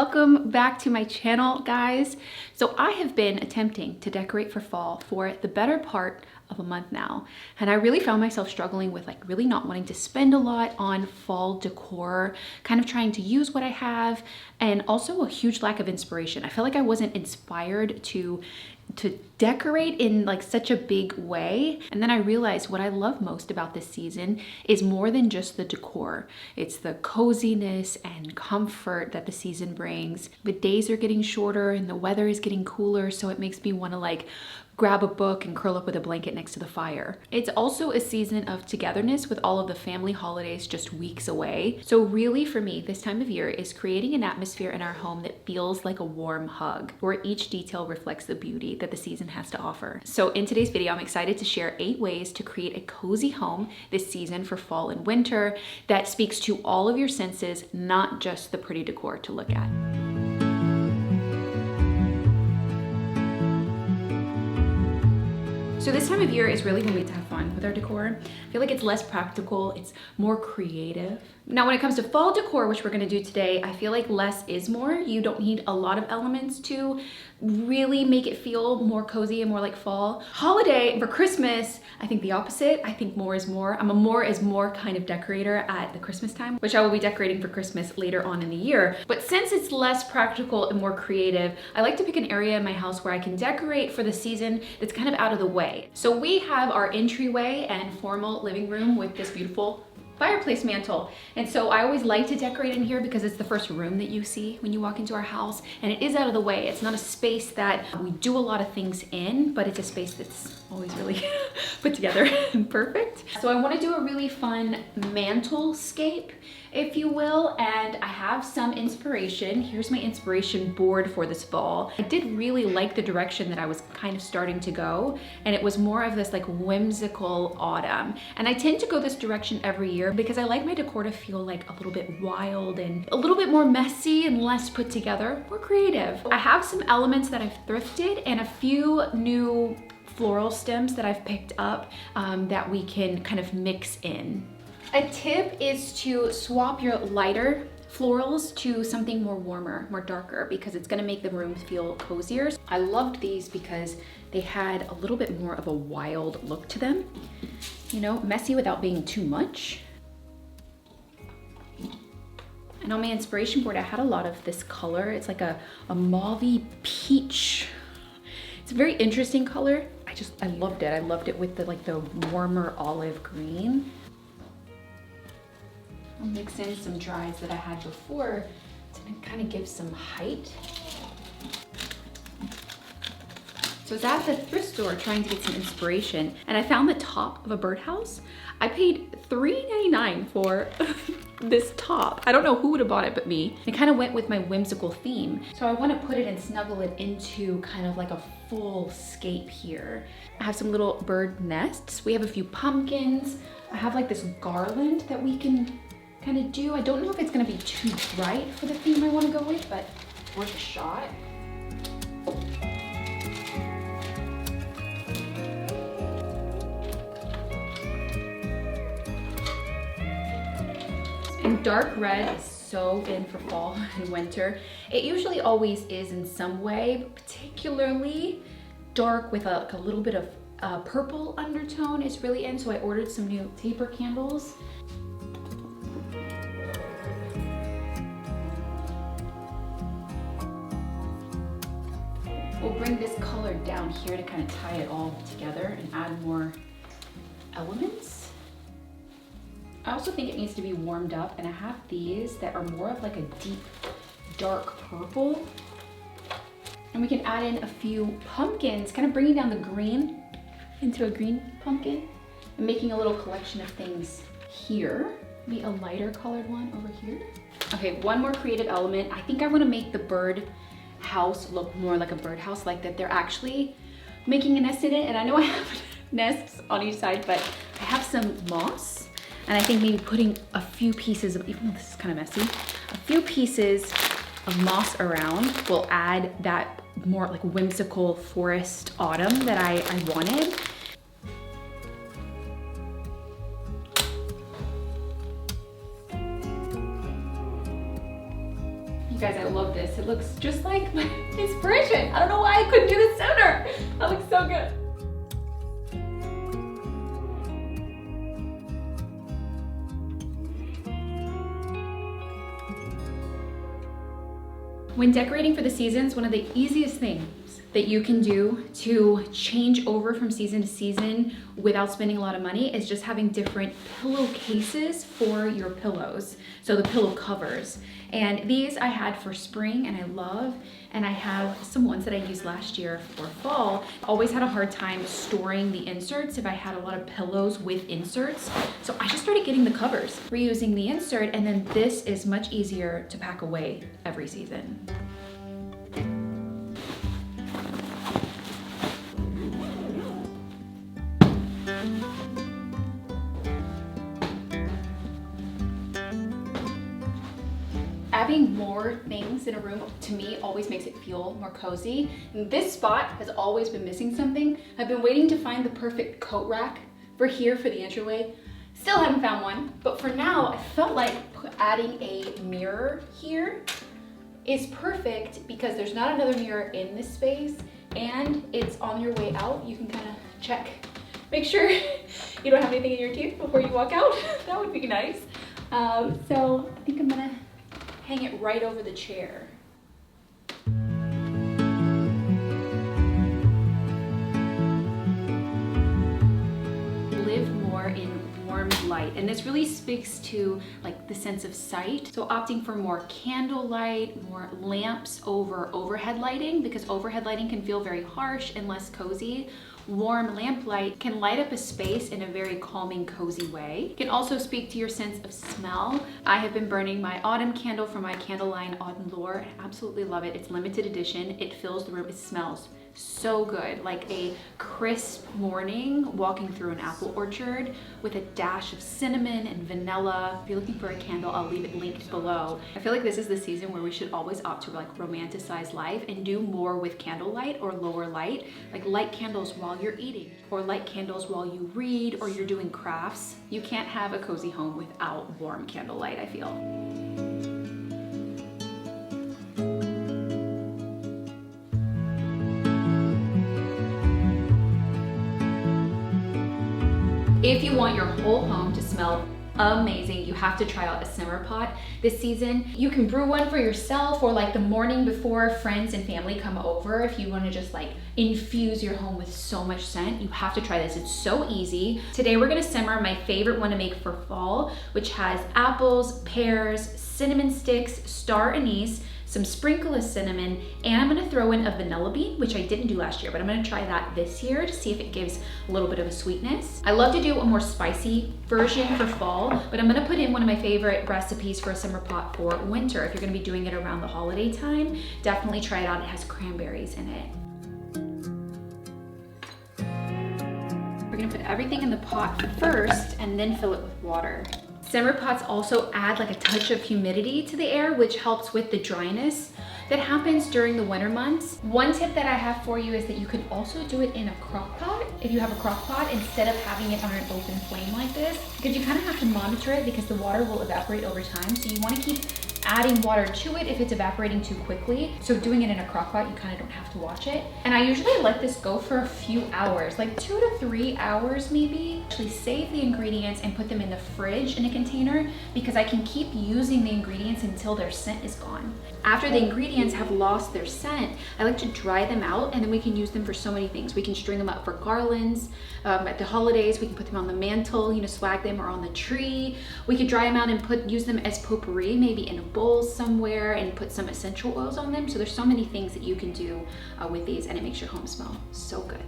welcome back to my channel, guys. So I have been attempting to decorate for fall for the better part of a month now, and I really found myself struggling with really not wanting to spend a lot on fall decor, kind of trying to use what I have, and also a huge lack of inspiration. I felt like I wasn't inspired to decorate in such a big way. And then I realized what I love most about this season is more than just the decor. It's the coziness and comfort that the season brings. The days are getting shorter and the weather is getting cooler, so it makes me want to grab a book and curl up with a blanket next to the fire. It's also a season of togetherness with all of the family holidays just weeks away. So really for me, this time of year is creating an atmosphere in our home that feels like a warm hug, where each detail reflects the beauty that the season has to offer. So in today's video, I'm excited to share 8 ways to create a cozy home this season for fall and winter that speaks to all of your senses, not just the pretty decor to look at. So this time of year is really when we have fun with our decor. I feel like it's less practical, it's more creative. Now when it comes to fall decor, which we're gonna do today, I feel like less is more. You don't need a lot of elements to really make it feel more cozy and more like fall. Holiday, for Christmas, I think the opposite. I think more is more. I'm a more is more kind of decorator at the Christmas time, which I will be decorating for Christmas later on in the year. But since it's less practical and more creative, I like to pick an area in my house where I can decorate for the season that's kind of out of the way. So we have our entryway and formal living room with this beautiful fireplace mantle. And so I always like to decorate in here because it's the first room that you see when you walk into our house, and it is out of the way. It's not a space that we do a lot of things in, but it's a space that's always really put together and perfect. So I want to do a really fun mantle-scape, if you will, and I have some inspiration. Here's my inspiration board for this fall. I did really like the direction that I was kind of starting to go, and it was more of this whimsical autumn. And I tend to go this direction every year because I like my decor to feel a little bit wild and a little bit more messy and less put together, more creative. I have some elements that I've thrifted and a few new floral stems that I've picked up that we can kind of mix in. A tip is to swap your lighter florals to something more warmer, more darker, because it's gonna make the room feel cozier. I loved these because they had a little bit more of a wild look to them. You know, messy without being too much. And on my inspiration board, I had a lot of this color. It's like a mauvey peach. It's a very interesting color. I loved it. I loved it with the warmer olive green. I'll mix in some dries that I had before to kind of give some height. So I was at the thrift store trying to get some inspiration, and I found the top of a birdhouse. I paid $3.99 for this top. I don't know who would have bought it but me. It kind of went with my whimsical theme. So I want to put it and snuggle it into kind of a full scape here. I have some little bird nests. We have a few pumpkins. I have this garland that we can kind of do. I don't know if it's gonna be too bright for the theme I want to go with, but worth a shot. And dark red is so in for fall and winter. It usually always is in some way, but particularly dark with a little bit of purple undertone is really in. So I ordered some new taper candles. We'll bring this color down here to kind of tie it all together and add more elements. I also think it needs to be warmed up, and I have these that are more of a deep, dark purple. And we can add in a few pumpkins, kind of bringing down the green into a green pumpkin and making a little collection of things here. Maybe a lighter colored one over here. Okay, one more creative element. I think I want to make the bird house look more like a birdhouse, that they're actually making a nest in it. And I know I have nests on each side, but I have some moss, and I think maybe putting a few pieces of, even though this is kind of messy, a few pieces of moss around will add that more whimsical forest autumn that I wanted. You guys, I love this. It looks just like my inspiration. I don't know why I couldn't do this sooner. That looks so good. When decorating for the seasons, one of the easiest things that you can do to change over from season to season without spending a lot of money is just having different pillowcases for your pillows. So the pillow covers. And these I had for spring and I love, and I have some ones that I used last year for fall. Always had a hard time storing the inserts if I had a lot of pillows with inserts. So I just started getting the covers, reusing the insert, and then this is much easier to pack away every season. Having more things in a room, to me, always makes it feel more cozy. And this spot has always been missing something. I've been waiting to find the perfect coat rack for here for the entryway. Still haven't found one, but for now, I felt like adding a mirror here is perfect because there's not another mirror in this space, and it's on your way out. You can kind of check, make sure you don't have anything in your teeth before you walk out. That would be nice. So I think I'm gonna hang it right over the chair. Live more in warm light, and this really speaks to like the sense of sight. So opting for more candle light, more lamps over overhead lighting, because overhead lighting can feel very harsh and less cozy. Warm lamp light can light up a space in a very calming, cozy way. It can also speak to your sense of smell. I have been burning my autumn candle from my candle line Autumn Lore. I absolutely love it. It's limited edition. It fills the room. It smells so good, like a crisp morning walking through an apple orchard with a dash of cinnamon and vanilla. If you're looking for a candle, I'll leave it linked below. I feel like this is the season where we should always opt to like romanticize life and do more with candlelight or lower light, like light candles while you're eating or light candles while you read or you're doing crafts. You can't have a cozy home without warm candlelight, I feel. If you want your whole home to smell amazing, you have to try out a simmer pot this season. You can brew one for yourself or like the morning before friends and family come over. If you want to just like infuse your home with so much scent, you have to try this. It's so easy. Today we're gonna simmer my favorite one to make for fall, which has apples, pears, cinnamon sticks, star anise, some sprinkle of cinnamon, and I'm gonna throw in a vanilla bean, which I didn't do last year, but I'm gonna try that this year to see if it gives a little bit of a sweetness. I love to do a more spicy version for fall, but I'm gonna put in one of my favorite recipes for a simmer pot for winter. If you're gonna be doing it around the holiday time, definitely try it out. It has cranberries in it. We're gonna put everything in the pot first and then fill it with water. Simmer pots also add like a touch of humidity to the air, which helps with the dryness that happens during the winter months. One tip that I have for you is that you can also do it in a crock pot if you have a crock pot instead of having it on an open flame like this, because you kind of have to monitor it because the water will evaporate over time. So you want to keep adding water to it if it's evaporating too quickly. So doing it in a crock pot, you kind of don't have to watch it. And I usually let this go for a few hours, like 2 to 3 hours maybe. Actually save the ingredients and put them in the fridge in a container because I can keep using the ingredients until their scent is gone. After the ingredients have lost their scent, I like to dry them out, and then we can use them for so many things. We can string them up for garlands. At the holidays, we can put them on the mantle, you know, swag them, or on the tree. We could dry them out and use them as potpourri, maybe in a bowl somewhere, and put some essential oils on them. So there's so many things that you can do with these, and it makes your home smell so good.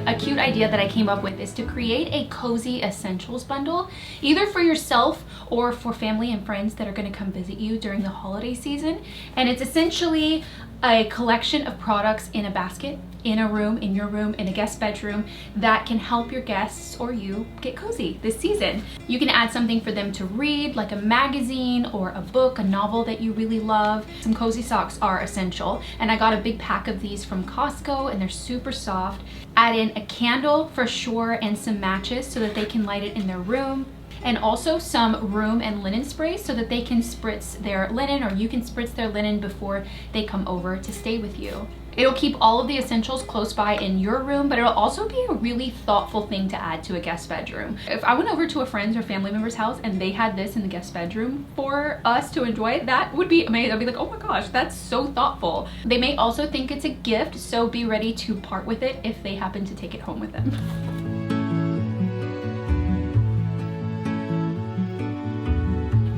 A cute idea that I came up with is to create a cozy essentials bundle, either for yourself or for family and friends that are going to come visit you during the holiday season. And it's essentially a collection of products in a basket, in a room, in your room, in a guest bedroom that can help your guests or you get cozy this season. You can add something for them to read, like a magazine or a book, a novel that you really love. Some cozy socks are essential, and I got a big pack of these from Costco and they're super soft. Add in a candle for sure and some matches so that they can light it in their room. And also some room and linen sprays so that they can spritz their linen, or you can spritz their linen before they come over to stay with you. It'll keep all of the essentials close by in your room, but it'll also be a really thoughtful thing to add to a guest bedroom. If I went over to a friend's or family member's house and they had this in the guest bedroom for us to enjoy, that would be amazing. I'd be like, oh my gosh, that's so thoughtful. They may also think it's a gift, so be ready to part with it if they happen to take it home with them.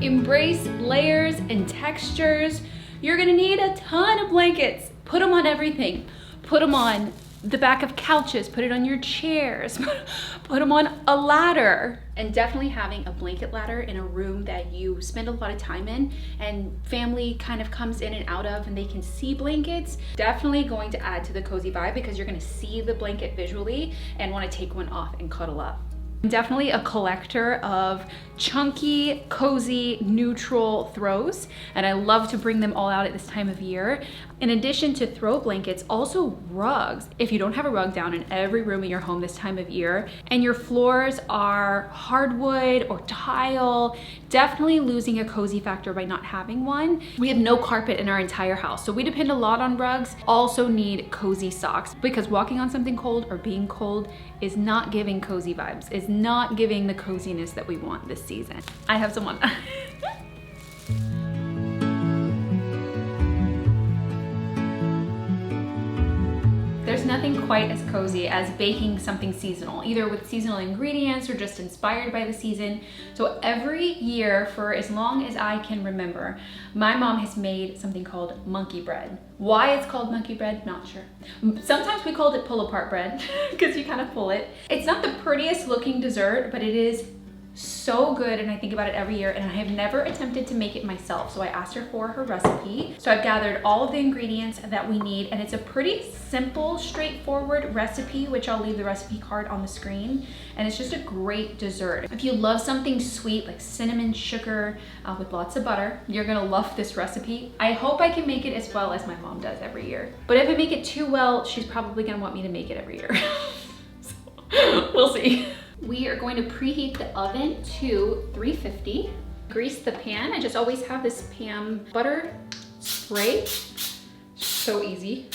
Embrace layers and textures. You're gonna need a ton of blankets. Put them on everything. Put them on the back of couches, put it on your chairs, put them on a ladder. And definitely having a blanket ladder in a room that you spend a lot of time in and family kind of comes in and out of and they can see blankets, definitely going to add to the cozy vibe because you're gonna see the blanket visually and wanna take one off and cuddle up. I'm definitely a collector of chunky, cozy, neutral throws, and I love to bring them all out at this time of year. In addition to throw blankets, also rugs. If you don't have a rug down in every room in your home this time of year, and your floors are hardwood or tile, definitely losing a cozy factor by not having one. We have no carpet in our entire house, so we depend a lot on rugs. Also need cozy socks because walking on something cold or being cold is not giving cozy vibes, is not giving the coziness that we want this season. I have some on. There's nothing quite as cozy as baking something seasonal, either with seasonal ingredients or just inspired by the season. So every year, for as long as I can remember, my mom has made something called monkey bread. Why it's called monkey bread, not sure. Sometimes we called it pull apart bread because you kind of pull it. It's not the prettiest looking dessert, but it is so good, and I think about it every year, and I have never attempted to make it myself, so I asked her for her recipe. So I've gathered all of the ingredients that we need, and it's a pretty simple, straightforward recipe, which I'll leave the recipe card on the screen, and it's just a great dessert. If you love something sweet like cinnamon sugar with lots of butter, you're gonna love this recipe. I hope I can make it as well as my mom does every year, but if I make it too well, she's probably gonna want me to make it every year. So, we'll see. We are going to preheat the oven to 350. Grease the pan. I just always have this Pam butter spray. So easy.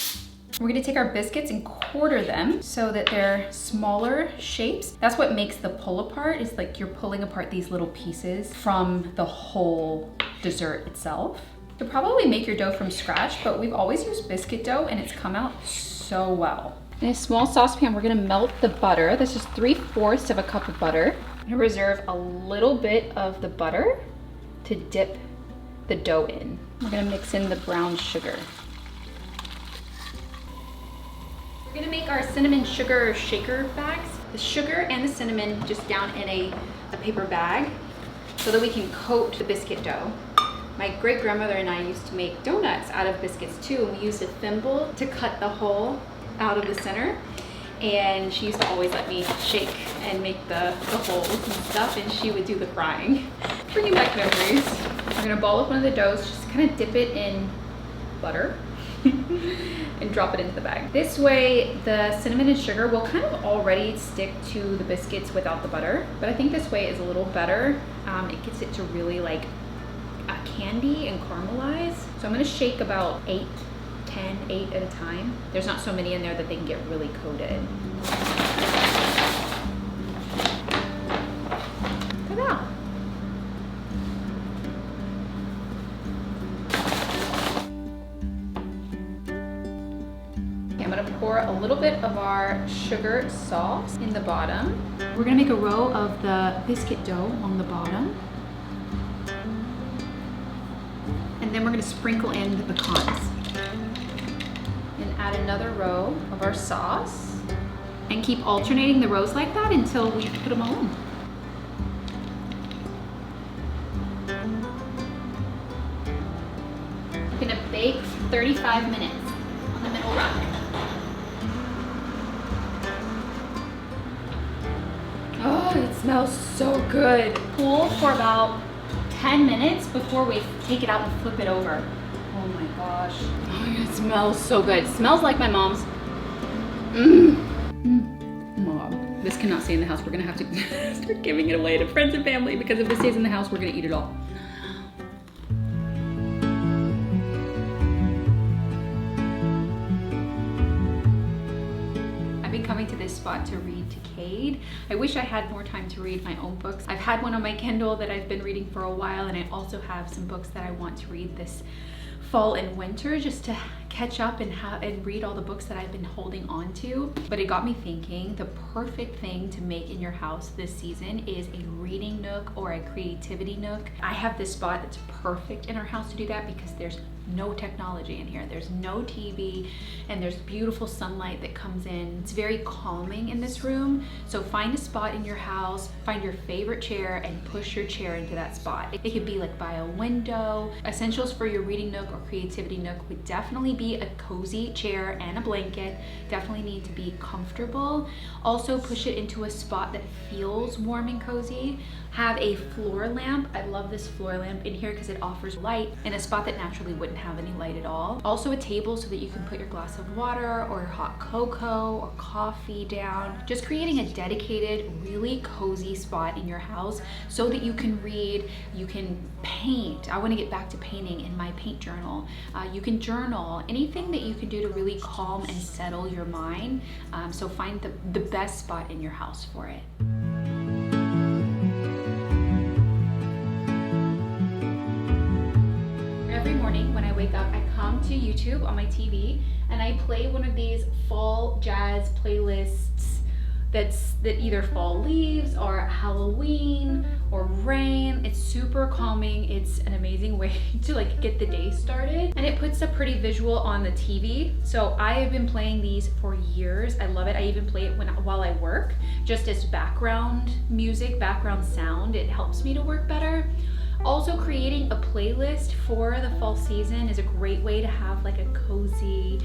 We're gonna take our biscuits and quarter them so that they're smaller shapes. That's what makes the pull apart, is like you're pulling apart these little pieces from the whole dessert itself. You'll probably make your dough from scratch, but we've always used biscuit dough and it's come out so well. In a small saucepan, we're gonna melt the butter. This is 3/4 of a cup of butter. I'm gonna reserve a little bit of the butter to dip the dough in. We're gonna mix in the brown sugar. We're gonna make our cinnamon sugar shaker bags. The sugar and the cinnamon just down in a paper bag so that we can coat the biscuit dough. My great grandmother and I used to make donuts out of biscuits too, and we used a thimble to cut the hole out of the center, and she used to always let me shake and make the holes and stuff, and she would do the frying. Bringing back memories. We're gonna ball up one of the doughs, just kind of dip it in butter and drop it into the bag. This way the cinnamon and sugar will kind of already stick to the biscuits without the butter, but I think this way is a little better. It gets it to really like a candy and caramelize. So I'm gonna shake about 8 at a time. There's not so many in there that they can get really coated. Ta-da! Okay, I'm gonna pour a little bit of our sugar sauce in the bottom. We're gonna make a row of the biscuit dough on the bottom. And then we're gonna sprinkle in the pecans. And add another row of our sauce and keep alternating the rows like that until we put them all in. I'm gonna bake for 35 minutes. Oh, it smells so good. Cool for about 10 minutes before we take it out and flip it over. Oh my gosh. Oh, it smells so good. It smells like my mom's. Mom, this cannot stay in the house. We're gonna have to start giving it away to friends and family because if this stays in the house, we're gonna eat it all. I've been coming to this spot to read Decayed. I wish I had more time to read my own books. I've had one on my Kindle that I've been reading for a while, and I also have some books that I want to read this fall and winter just to catch up and read all the books that I've been holding on to. But it got me thinking, the perfect thing to make in your house this season is a reading nook or a creativity nook. I have this spot that's perfect in our house to do that because there's no technology in here. There's no TV and there's beautiful sunlight that comes in. It's very calming in this room. So find a spot in your house, find your favorite chair and push your chair into that spot. It could be like by a window. Essentials for your reading nook or creativity nook would definitely be a cozy chair and a blanket. Definitely need to be comfortable. Also push it into a spot that feels warm and cozy. Have a floor lamp. I love this floor lamp in here because it offers light in a spot that naturally wouldn't have any light at all. Also a table so that you can put your glass of water or hot cocoa or coffee down. Just creating a dedicated, really cozy spot in your house so that you can read, you can paint. I want to get back to painting in my paint journal. You can journal, anything that you can do to really calm and settle your mind. So find the best spot in your house for it. Every morning when I wake up, I come to YouTube on my TV and I play one of these fall jazz playlists that either fall leaves or Halloween or rain. It's super calming. It's an amazing way to like get the day started, and it puts a pretty visual on the TV. So I have been playing these for years. I love it. I even play it while I work, just as background music, background sound. It helps me to work better. Also, creating a playlist for the fall season is a great way to have like a cozy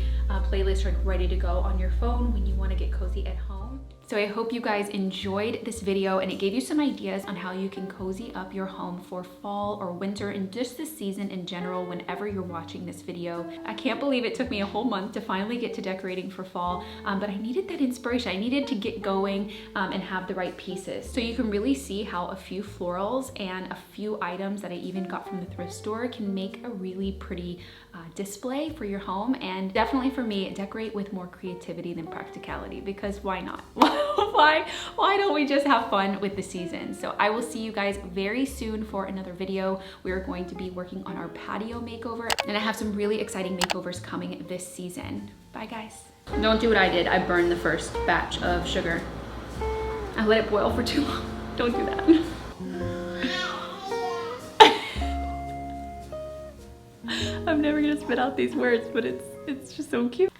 playlist like ready to go on your phone when you want to get cozy at home. So I hope you guys enjoyed this video and it gave you some ideas on how you can cozy up your home for fall or winter and just this season in general whenever you're watching this video. I can't believe it took me a whole month to finally get to decorating for fall, but I needed that inspiration. I needed to get going and have the right pieces. So you can really see how a few florals and a few items that I even got from the thrift store can make a really pretty display for your home. And definitely for me, decorate with more creativity than practicality, because why not? Why don't we just have fun with the season? So I will see you guys very soon for another video. We are going to be working on our patio makeover, and I have some really exciting makeovers coming this season. Bye guys. Don't do what I did. I burned the first batch of sugar. I let it boil for too long. Don't do that. I'm never gonna spit out these words, but it's just so cute.